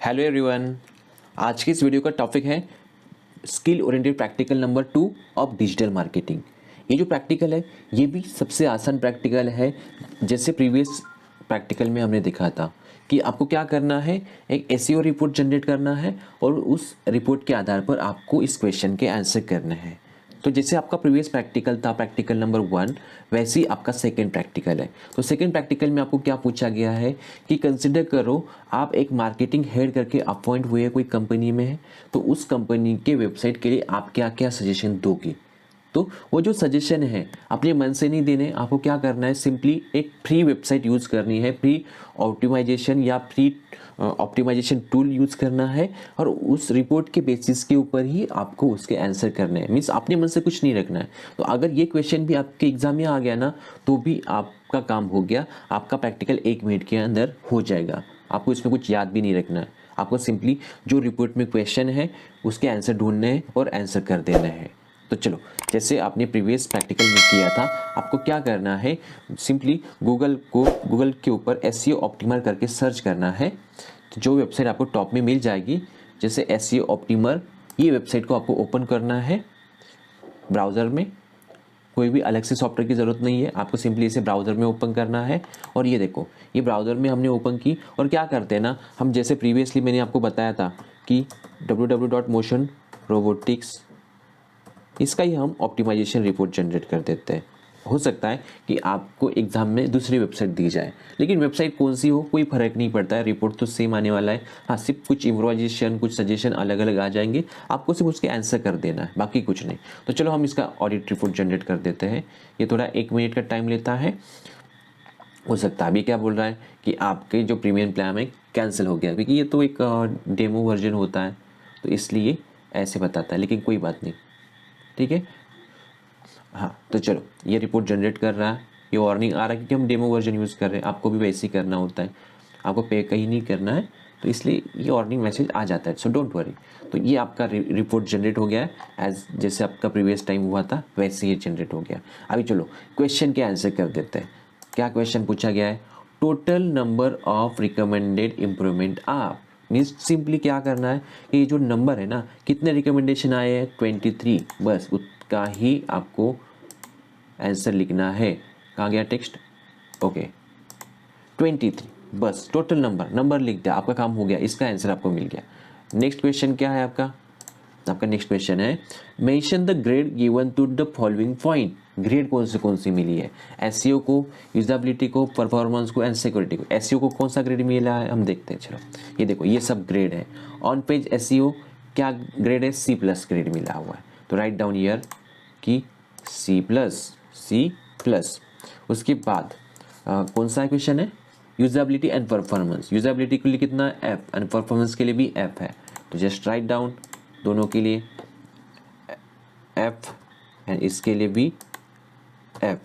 Hello everyone. आज की इस वीडियो का टॉपिक है skill oriented practical number 2 of digital marketing. ये जो प्रैक्टिकल है ये भी सबसे आसान प्रैक्टिकल है। जैसे प्रीवियस प्रैक्टिकल में हमने देखा था कि आपको क्या करना है, एक एसईओ रिपोर्ट जनरेट करना है और उस रिपोर्ट के आधार पर आपको इस क्वेश्चन के आंसर करने हैं। तो जैसे आपका प्रीवियस प्रैक्टिकल था प्रैक्टिकल नंबर 1, वैसे ही आपका सेकंड प्रैक्टिकल है। तो सेकंड प्रैक्टिकल में आपको क्या पूछा गया है कि कंसिडर करो आप एक मार्केटिंग हेड करके अपॉइंट हुए कोई कंपनी में है, तो उस कंपनी के वेबसाइट के लिए आप क्या क्या सजेशन दोगे। तो वो जो सजेशन है अपने मन से नहीं देने, आपको क्या करना है, सिंपली एक फ्री वेबसाइट यूज़ करनी है, फ्री ऑप्टिमाइजेशन या फ्री ऑप्टिमाइजेशन टूल यूज़ करना है और उस रिपोर्ट के बेसिस के ऊपर ही आपको उसके आंसर करने हैं। मीन्स अपने मन से कुछ नहीं रखना है। तो अगर ये क्वेश्चन भी आपके एग्जाम में आ गया ना तो भी आपका काम हो गया, आपका प्रैक्टिकल 1 मिनट के अंदर हो जाएगा। आपको इसमें कुछ याद भी नहीं रखना है, आपको सिंपली जो रिपोर्ट में क्वेश्चन है उसके आंसर ढूंढने हैं और आंसर कर देना है। तो चलो, जैसे आपने प्रीवियस प्रैक्टिकल में किया था, आपको क्या करना है, सिंपली गूगल के ऊपर एसईओ ऑप्टिमर करके सर्च करना है। तो जो वेबसाइट आपको टॉप में मिल जाएगी, जैसे एसईओ ऑप्टिमर, ये वेबसाइट को आपको ओपन करना है ब्राउज़र में। कोई भी अलग से सॉफ्टवेयर की ज़रूरत नहीं है, आपको सिंपली इसे ब्राउज़र में ओपन करना है। और ये देखो, ये ब्राउज़र में हमने ओपन की और क्या करते हैं ना, हम जैसे प्रीवियसली मैंने आपको बताया था कि www.motionrobotics, इसका ही हम ऑप्टिमाइजेशन रिपोर्ट जनरेट कर देते हैं। हो सकता है कि आपको एग्जाम में दूसरी वेबसाइट दी जाए, लेकिन वेबसाइट कौन सी हो कोई फर्क नहीं पड़ता है, रिपोर्ट तो सेम आने वाला है। हाँ, सिर्फ कुछ इम्प्रोवाइजेशन, कुछ सजेशन अलग अलग आ जाएंगे, आपको सिर्फ उसके आंसर कर देना है, बाकी कुछ नहीं। तो चलो हम इसका ऑडिट रिपोर्ट जनरेट कर देते हैं। ये थोड़ा 1 मिनट का टाइम लेता है। हो सकता है अभी क्या बोल रहा है कि आपके जो प्रीमियम प्लान है कैंसिल हो गया, क्योंकि ये तो एक डेमो वर्जन होता है, तो इसलिए ऐसे बताता है, लेकिन कोई बात नहीं, ठीक है। हाँ, तो चलो ये रिपोर्ट जनरेट कर रहा है, ये वार्निंग आ रहा है क्योंकि हम डेमो वर्जन यूज़ कर रहे हैं। आपको भी वैसे ही करना होता है, आपको पे कहीं नहीं करना है, तो इसलिए ये वार्निंग मैसेज आ जाता है। So don't worry. तो ये आपका रिपोर्ट जनरेट हो गया है, एज जैसे आपका प्रीवियस टाइम हुआ था वैसे ही जनरेट हो गया। अभी चलो क्वेश्चन के आंसर कर देते हैं। क्या क्वेश्चन पूछा गया है, total number of recommended improvement आप, मीन्स सिंपली क्या करना है कि ये जो नंबर है ना, कितने रिकमेंडेशन आए हैं 23, बस का ही आपको आंसर लिखना है। कहाँ गया टेक्स्ट, ओके 23, बस टोटल नंबर लिख दिया, आपका काम हो गया, इसका आंसर आपको मिल गया। नेक्स्ट क्वेश्चन क्या है आपका नेक्स्ट क्वेश्चन है, mention the grade given to the following point. Grade कौन सी मिली है, एसईओ को, यूजेबिलिटी को, परफॉर्मेंस को एंड सिक्योरिटी को। एसईओ को कौन सा ग्रेड मिला है हम देखते हैं। चलो ये देखो, ये सब ग्रेड है। ऑन पेज एसईओ क्या ग्रेड है, C+ ग्रेड मिला हुआ है। तो राइट डाउन ईयर कि C+। उसके बाद कौन सा क्वेश्चन है, यूजेबिलिटी एंड परफॉर्मेंस। यूजेबिलिटी के लिए कितना F एंड परफॉर्मेंस के लिए भी F है, तो जस्ट राइट डाउन दोनों के लिए F एंड इसके लिए भी F।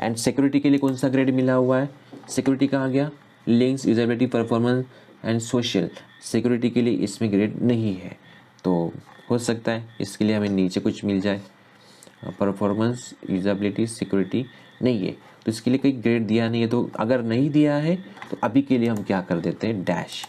एंड सिक्योरिटी के लिए कौन सा ग्रेड मिला हुआ है, सिक्योरिटी कहाँ गया, links, usability, performance and social. Security के लिए इसमें ग्रेड नहीं है, तो हो सकता है इसके लिए हमें नीचे कुछ मिल जाए। परफॉर्मेंस, यूजेबिलिटी, सिक्योरिटी नहीं है, तो इसके लिए कोई ग्रेड दिया नहीं है। तो अगर नहीं दिया है तो अभी के लिए हम क्या कर देते हैं, डैश,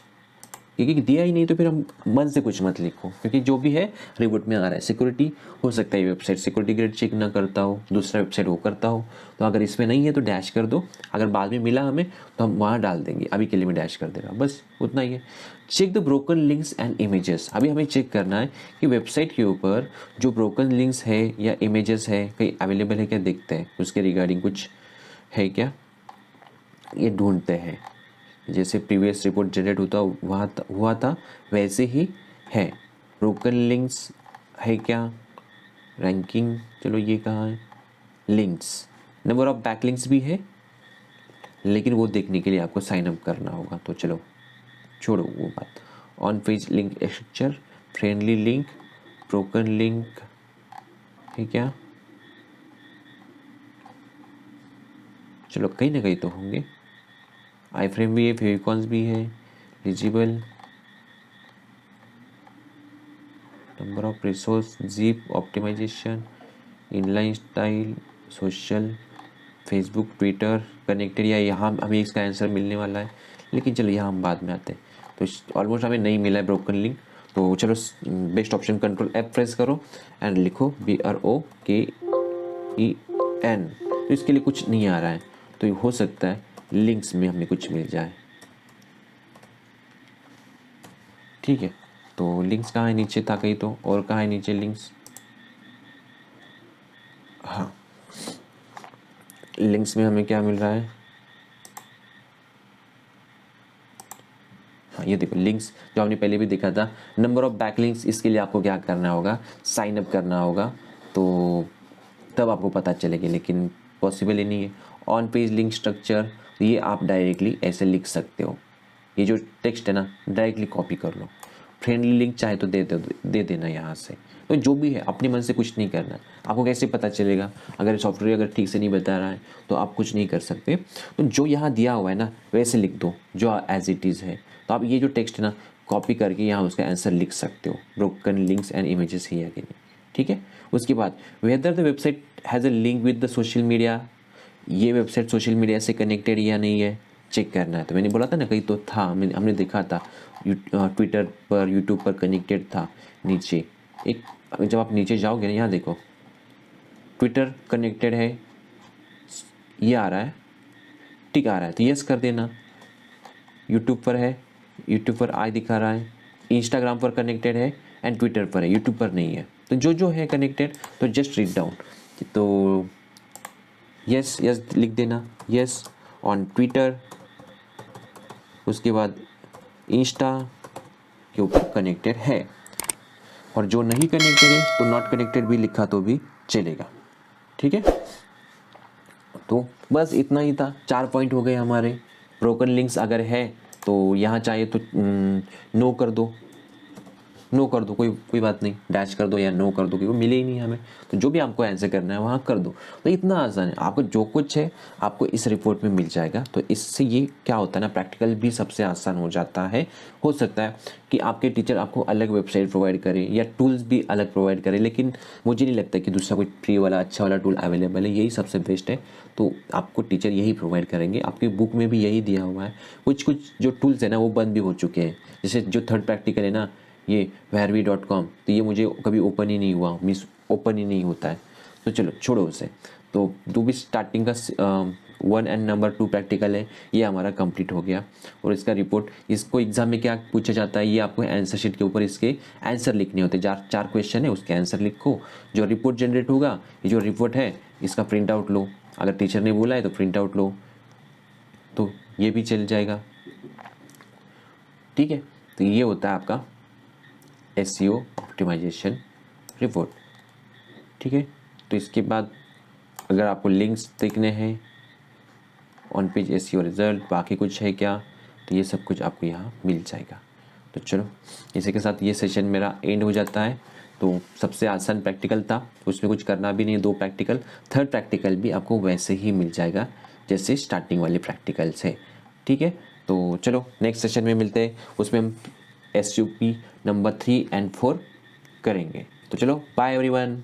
क्योंकि दिया ही नहीं तो फिर हम मन से कुछ मत लिखो, क्योंकि जो भी है रिपोर्ट में आ रहा है। सिक्योरिटी हो सकता है वेबसाइट सिक्योरिटी ग्रेड चेक ना करता हो, दूसरा वेबसाइट वो करता हो, तो अगर इसमें नहीं है तो डैश कर दो। अगर बाद में मिला हमें तो हम वहाँ डाल देंगे, अभी के लिए मैं डैश कर दे रहा हूँ, बस उतना ही है। Check the broken links and images. अभी हमें चेक करना है कि वेबसाइट के ऊपर जो ब्रोकन लिंक्स है या इमेजेस है कहीं अवेलेबल है क्या, देखते हैं उसके रिगार्डिंग कुछ है क्या, ये ढूंढते हैं। जैसे प्रीवियस रिपोर्ट जनरेट हुआ था वैसे ही है। ब्रोकन लिंक्स है क्या, रैंकिंग, चलो ये कहाँ है, लिंक्स, नंबर ऑफ बैकलिंक्स भी है, लेकिन वो देखने के लिए आपको साइन अप करना होगा, तो चलो छोड़ो वो बात। On page link structure, friendly link, broken link है क्या, चलो कहीं ना कहीं तो होंगे। आई फ्रेम भी है, फेविकॉन्स भी है, eligible, number of resource, zip, optimization, inline style, social, Facebook, Twitter, connected, या यहाँ हमें इसका आंसर मिलने वाला है, लेकिन चलो यहाँ हम बाद में आते हैं। तो ऑलमोस्ट हमें नहीं मिला है ब्रोकन लिंक। तो चलो best option control F press करो एंड लिखो BROKEN। तो इसके लिए कुछ नहीं आ रहा है, तो हो सकता है लिंक्स में हमें कुछ मिल जाए। ठीक है, तो लिंक्स कहाँ है, नीचे था कहीं तो, और कहाँ है नीचे लिंक्स, हाँ लिंक्स में हमें क्या मिल रहा है, हाँ ये देखो लिंक्स जो हमने पहले भी देखा था, नंबर ऑफ बैकलिंक्स। इसके लिए आपको क्या करना होगा, साइन अप करना होगा, तो तब आपको पता चलेगा, लेकिन पॉसिबल ही नहीं है। ऑन पेज लिंक स्ट्रक्चर, ये आप डायरेक्टली ऐसे लिख सकते हो, ये जो टेक्स्ट है ना डायरेक्टली कॉपी कर लो। फ्रेंडली लिंक चाहे तो दे देना यहाँ से। तो जो भी है अपने मन से कुछ नहीं करना। आपको कैसे पता चलेगा, अगर सॉफ्टवेयर अगर ठीक से नहीं बता रहा है तो आप कुछ नहीं कर सकते। तो जो यहाँ दिया हुआ है ना वैसे लिख दो, जो एज इट इज़ है। तो आप ये जो टेक्स्ट है ना कॉपी करके यहाँ उसका आंसर लिख सकते हो, broken links and images he again. ठीक है, उसके बाद whether the website has a link with the social media, ये वेबसाइट सोशल मीडिया से कनेक्टेड या नहीं है चेक करना है। तो मैंने बोला था ना कहीं तो था, हमने देखा था ट्विटर पर, यूट्यूब पर कनेक्टेड था। नीचे एक, जब आप नीचे जाओगे ना यहाँ देखो ट्विटर कनेक्टेड है, ये आ रहा है, ठीक आ रहा है, तो यस कर देना। यूट्यूब पर है, यूट्यूब पर आई दिखा रहा है, इंस्टाग्राम पर कनेक्टेड है एंड ट्विटर पर है, यूट्यूब पर नहीं है। तो जो जो है कनेक्टेड तो जस्ट रीड डाउन, तो यस यस लिख देना, यस ऑन ट्विटर। उसके बाद इंस्टा के ऊपर कनेक्टेड है, और जो नहीं कनेक्टेड है तो नॉट कनेक्टेड भी लिखा तो भी चलेगा। ठीक है, तो बस इतना ही था, 4 पॉइंट हो गए हमारे। ब्रोकन लिंक्स अगर है तो यहाँ चाहिए तो नो कर दो, नो कर दो, कोई बात नहीं, डैश कर दो या नो कर दो, क्योंकि वो मिले ही नहीं हमें। तो जो भी आपको आंसर करना है वहाँ कर दो। तो इतना आसान है, आपको जो कुछ है आपको इस रिपोर्ट में मिल जाएगा। तो इससे ये क्या होता है ना, प्रैक्टिकल भी सबसे आसान हो जाता है। हो सकता है कि आपके टीचर आपको अलग वेबसाइट प्रोवाइड करें या टूल्स भी अलग प्रोवाइड करें, लेकिन मुझे नहीं लगता कि दूसरा कोई फ्री वाला अच्छा वाला टूल अवेलेबल है, यही सबसे बेस्ट है। तो आपको टीचर यही प्रोवाइड करेंगे, आपकी बुक में भी यही दिया हुआ है। कुछ जो टूल्स है ना वो बंद भी हो चुके हैं, जैसे जो थर्ड प्रैक्टिकल है ना ये vervi.com, तो ये मुझे कभी ओपन ही नहीं हुआ, मीन्स ओपन ही नहीं होता है। तो चलो छोड़ो उसे। तो जो भी स्टार्टिंग का 1 एंड नंबर 2 प्रैक्टिकल है ये हमारा कंप्लीट हो गया। और इसका रिपोर्ट, इसको एग्जाम में क्या पूछा जाता है, ये आपको आंसर शीट के ऊपर इसके आंसर लिखने होते हैं। 4 क्वेश्चन है, उसके आंसर लिखो। जो रिपोर्ट जनरेट होगा, ये जो रिपोर्ट है इसका प्रिंट आउट लो, अगर टीचर ने बोला है तो प्रिंट आउट लो, तो ये भी चल जाएगा। ठीक है, तो ये होता है आपका SEO ऑप्टिमाइजेशन रिपोर्ट। ठीक है, तो इसके बाद अगर आपको लिंक्स देखने हैं, ऑन पेज SEO रिजल्ट, बाकी कुछ है क्या, तो ये सब कुछ आपको यहाँ मिल जाएगा। तो चलो इसी के साथ ये सेशन मेरा एंड हो जाता है। तो सबसे आसान प्रैक्टिकल था, उसमें कुछ करना भी नहीं, 2 प्रैक्टिकल। थर्ड प्रैक्टिकल भी आपको वैसे ही मिल जाएगा जैसे स्टार्टिंग वाले प्रैक्टिकल से। ठीक है, तो चलो नेक्स्ट सेशन में मिलते हैं, उसमें हम SUP नंबर 3 एंड 4 करेंगे। तो चलो बाय एवरीवन।